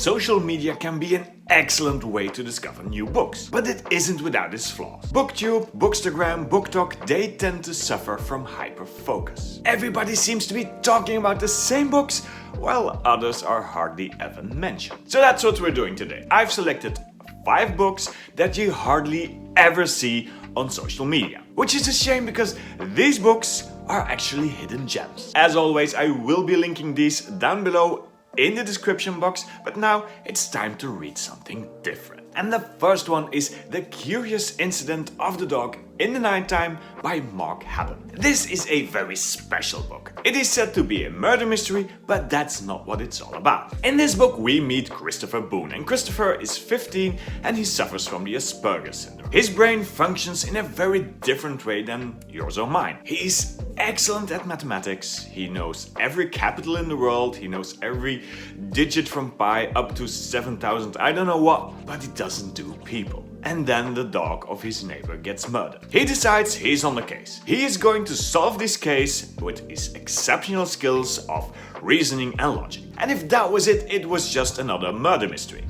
Social media can be an excellent way to discover new books, but it isn't without its flaws. Booktube, Bookstagram, BookTok, they tend to suffer from hyperfocus. Everybody seems to be talking about the same books, while others are hardly ever mentioned. So that's what we're doing today. I've selected 5 books that you hardly ever see on social media, which is a shame because these books are actually hidden gems. As always, I will be linking these down below in the description box, but now it's time to read something different. And the first one is The Curious Incident of the Dog in the Nighttime by Mark Haddon. This is a very special book. It is said to be a murder mystery, but that's not what it's all about. In this book we meet Christopher Boone, and Christopher is 15 and he suffers from the Asperger's syndrome. His brain functions in a very different way than yours or mine. He is excellent at mathematics, he knows every capital in the world, he knows every digit from pi up to 7,000 I don't know what, but he doesn't do people. And then the dog of his neighbor gets murdered. He decides he's on the case. He is going to solve this case with his exceptional skills of reasoning and logic. And if that was it, it was just another murder mystery.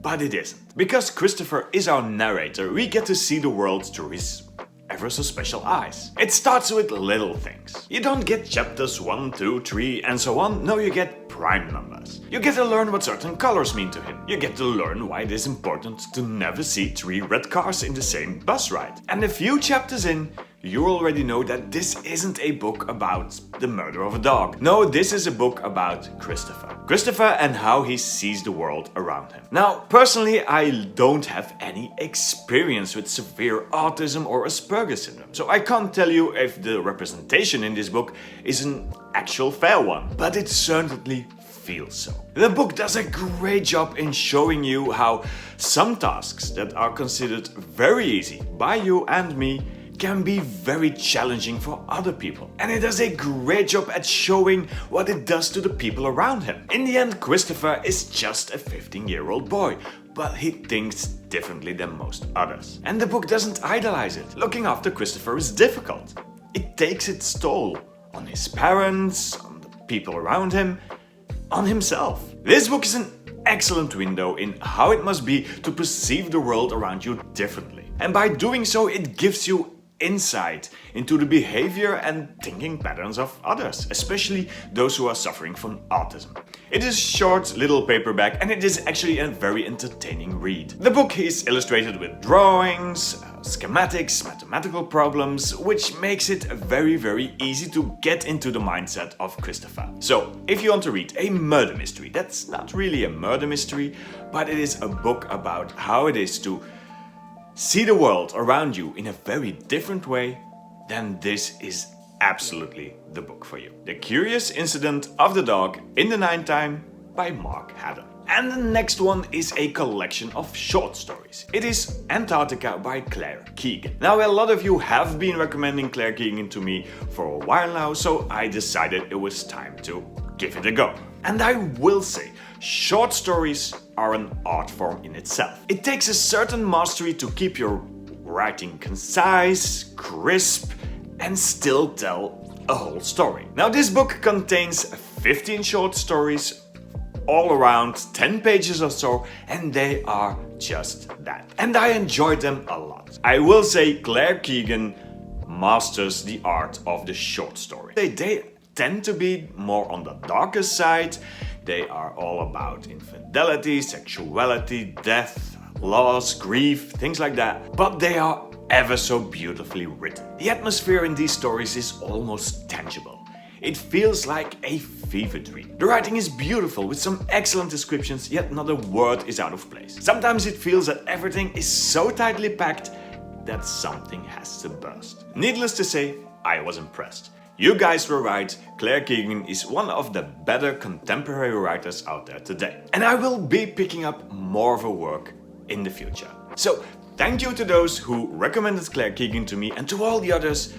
But it isn't. Because Christopher is our narrator, we get to see the world through his ever so special eyes. It starts with little things. You don't get chapters 1, 2, 3 and so on. No, you get prime numbers. You get to learn what certain colors mean to him. You get to learn why it is important to never see 3 red cars in the same bus ride. And a few chapters in, you already know that this isn't a book about the murder of a dog. No, this is a book about Christopher. Christopher and how he sees the world around him. Now, personally, I don't have any experience with severe autism or Asperger's syndrome, so I can't tell you if the representation in this book is an actual fair one, but it certainly feels so. The book does a great job in showing you how some tasks that are considered very easy by you and me can be very challenging for other people. And it does a great job at showing what it does to the people around him. In the end, Christopher is just a 15-year-old boy, but he thinks differently than most others. And the book doesn't idolize it. Looking after Christopher is difficult. It takes its toll on his parents, on the people around him, on himself. This book is an excellent window in how it must be to perceive the world around you differently. And by doing so, it gives you insight into the behavior and thinking patterns of others, especially those who are suffering from autism. It is a short little paperback and it is actually a very entertaining read. The book is illustrated with drawings, schematics, mathematical problems, which makes it very easy to get into the mindset of Christopher. So, if you want to read a murder mystery, that's not really a murder mystery, but it is a book about how it is to see the world around you in a very different way, then this is absolutely the book for you. The Curious Incident of the Dog in the Nighttime by Mark Haddon. And the next one is a collection of short stories. It is Antarctica by Claire Keegan. Now, a lot of you have been recommending Claire Keegan to me for a while now, so I decided it was time to give it a go. And I will say, short stories are an art form in itself. It takes a certain mastery to keep your writing concise, crisp, and still tell a whole story. Now, this book contains 15 short stories, all around 10 pages or so, and they are just that. And I enjoyed them a lot. I will say Claire Keegan masters the art of the short story. They tend to be more on the darker side. They are all about infidelity, sexuality, death, loss, grief, things like that. But they are ever so beautifully written. The atmosphere in these stories is almost tangible. It feels like a fever dream. The writing is beautiful with some excellent descriptions, yet not a word is out of place. Sometimes it feels that everything is so tightly packed that something has to burst. Needless to say, I was impressed. You guys were right, Claire Keegan is one of the better contemporary writers out there today. And I will be picking up more of her work in the future. So, thank you to those who recommended Claire Keegan to me, and to all the others,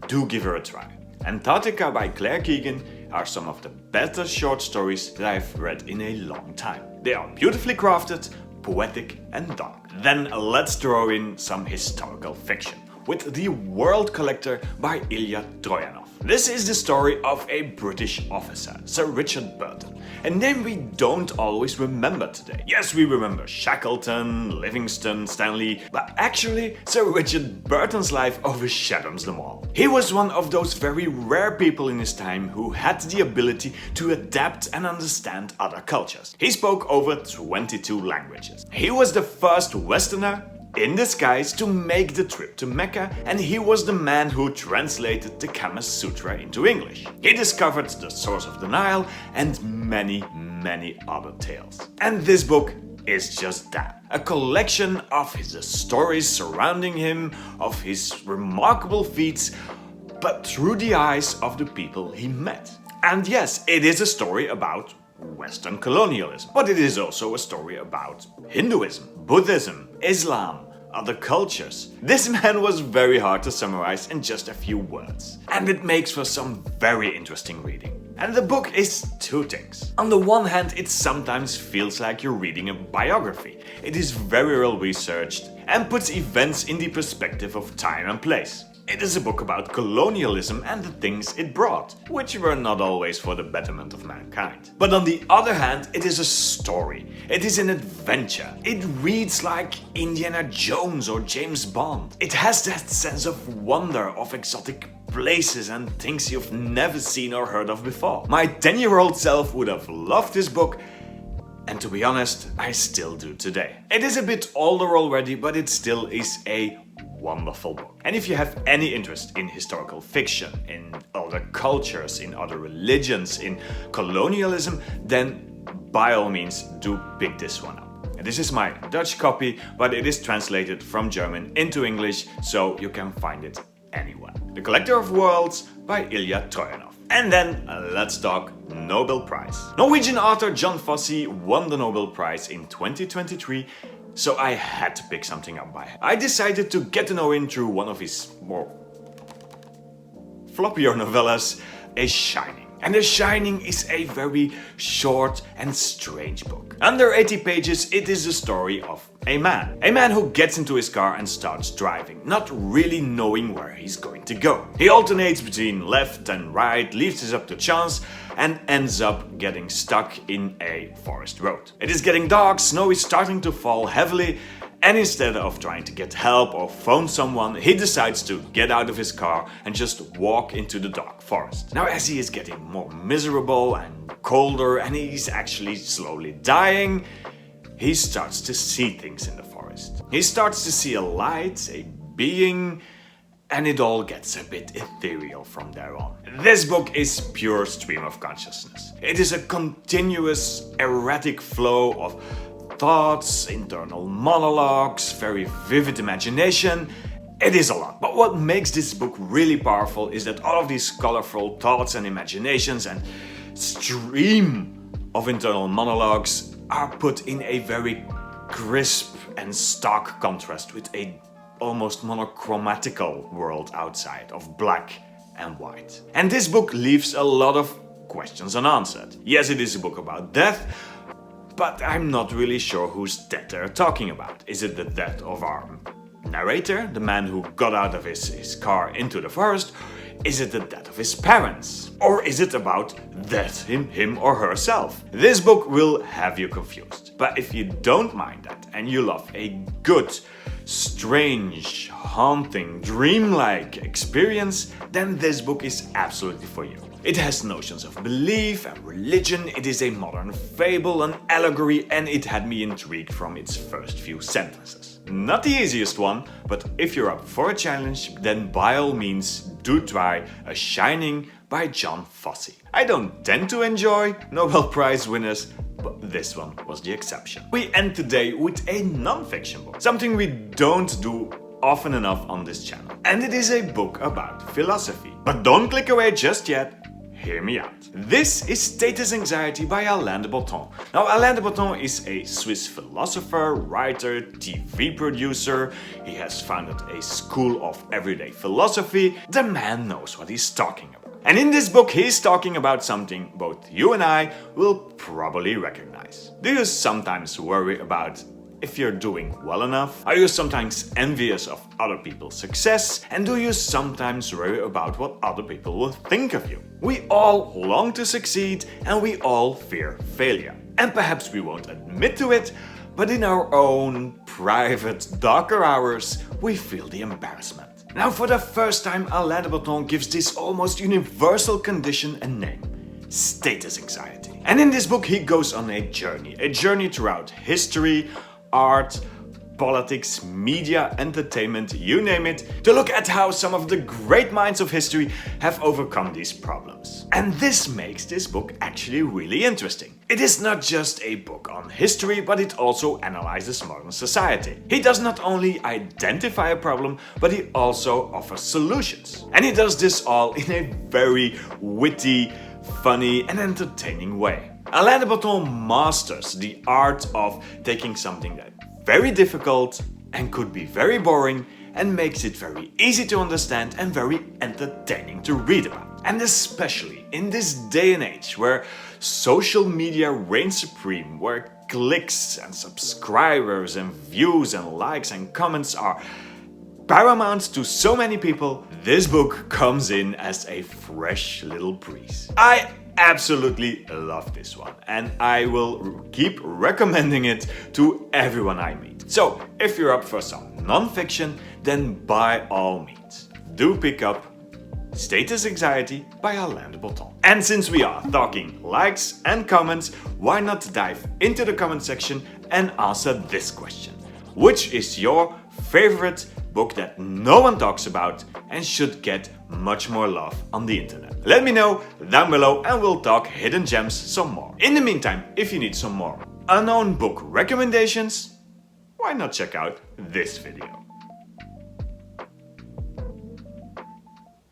do give her a try. Antarctica by Claire Keegan are some of the better short stories that I've read in a long time. They are beautifully crafted, poetic and dark. Then let's throw in some historical fiction with The World Collector by Iliya Toyanov. This is the story of a British officer, Sir Richard Botton, a name we don't always remember today. Yes, we remember Shackleton, Livingston, Stanley, but actually Sir Richard Botton's life overshadows them all. He was one of those very rare people in his time who had the ability to adapt and understand other cultures. He spoke over 22 languages. He was the first Westerner in disguise to make the trip to Mecca, and he was the man who translated the Kama Sutra into English. He discovered the source of the Nile and many other tales. And this book is just that. A collection of his stories surrounding him, of his remarkable feats, but through the eyes of the people he met. And yes, it is a story about Western colonialism, but it is also a story about Hinduism, Buddhism, Islam, other cultures. This man was very hard to summarize in just a few words, and it makes for some very interesting reading. And the book is two things. On the one hand, it sometimes feels like you're reading a biography. It is very well researched and puts events in the perspective of time and place. It is a book about colonialism and the things it brought, which were not always for the betterment of mankind. But on the other hand, it is a story. It is an adventure. It reads like Indiana Jones or James Bond. It has that sense of wonder, of exotic places and things you've never seen or heard of before. My 10-year-old self would have loved this book, and to be honest, I still do today. It is a bit older already, but it still is a wonderful book. And if you have any interest in historical fiction, in other cultures, in other religions, in colonialism, then by all means do pick this one up. And this is my Dutch copy, but it is translated from German into English, so you can find it anywhere. The Collector of Worlds by Iliya Toyanov. And then let's talk Nobel Prize. Norwegian author Jon Fosse won the Nobel Prize in 2023, so I had to pick something up by him. I decided to get to know him through one of his more floppier novellas, A Shining. And The Shining is a very short and strange book. Under 80 pages, it is the story of a man who gets into his car and starts driving, not really knowing where he's going to go. He alternates between left and right, leaves it up to chance, and ends up getting stuck in a forest road. It is getting dark, snow is starting to fall heavily, and instead of trying to get help or phone someone, he decides to get out of his car and just walk into the dark forest. Now, as he is getting more miserable and colder and he's actually slowly dying, he starts to see things in the forest. He starts to see a light, a being, and it all gets a bit ethereal from there on. This book is pure stream of consciousness. It is a continuous, erratic flow of thoughts, internal monologues, very vivid imagination. It is a lot. But what makes this book really powerful is that all of these colorful thoughts and imaginations and stream of internal monologues are put in a very crisp and stark contrast with a almost monochromatical world outside of black and white. And this book leaves a lot of questions unanswered. Yes, it is a book about death, but I'm not really sure whose death they're talking about. Is it the death of our narrator, the man who got out of his car into the forest? Is it the death of his parents? Or is it about death in him or herself? This book will have you confused. But if you don't mind that and you love a good, strange, haunting, dreamlike experience, then this book is absolutely for you. It has notions of belief and religion, it is a modern fable, an allegory, and it had me intrigued from its first few sentences. Not the easiest one, but if you're up for a challenge, then by all means do try A Shining by Jon Fosse. I don't tend to enjoy Nobel Prize winners, but this one was the exception. We end today with a non-fiction book, something we don't do often enough on this channel. And it is a book about philosophy. But don't click away just yet. Hear me out. This is Status Anxiety by Alain de Botton. Now, Alain de Botton is a Swiss philosopher, writer, TV producer. He has founded a school of everyday philosophy. The man knows what he's talking about. And in this book, he's talking about something both you and I will probably recognize. Do you sometimes worry about if you're doing well enough? Are you sometimes envious of other people's success? And do you sometimes worry about what other people will think of you? We all long to succeed and we all fear failure. And perhaps we won't admit to it, but in our own private, darker hours, we feel the embarrassment. Now, for the first time, Alain de Botton gives this almost universal condition a name: status anxiety. And in this book, he goes on a journey throughout history, art, politics, media, entertainment, you name it, to look at how some of the great minds of history have overcome these problems. And this makes this book actually really interesting. It is not just a book on history, but it also analyzes modern society. He does not only identify a problem, but he also offers solutions. And he does this all in a very witty, funny and entertaining way. Alain de Botton masters the art of taking something that very difficult and could be very boring and makes it very easy to understand and very entertaining to read about. And especially in this day and age where social media reigns supreme, where clicks and subscribers and views and likes and comments are paramount to so many people, this book comes in as a fresh little breeze. I absolutely love this one and I will keep recommending it to everyone I meet. So if you're up for some non-fiction, then by all means do pick up Status Anxiety by Alain de Botton. And since we are talking likes and comments, why not dive into the comment section and answer this question: which is your favorite book that no one talks about and should get much more love on the internet? Let me know down below and we'll talk hidden gems some more. In the meantime, if you need some more unknown book recommendations, why not check out this video?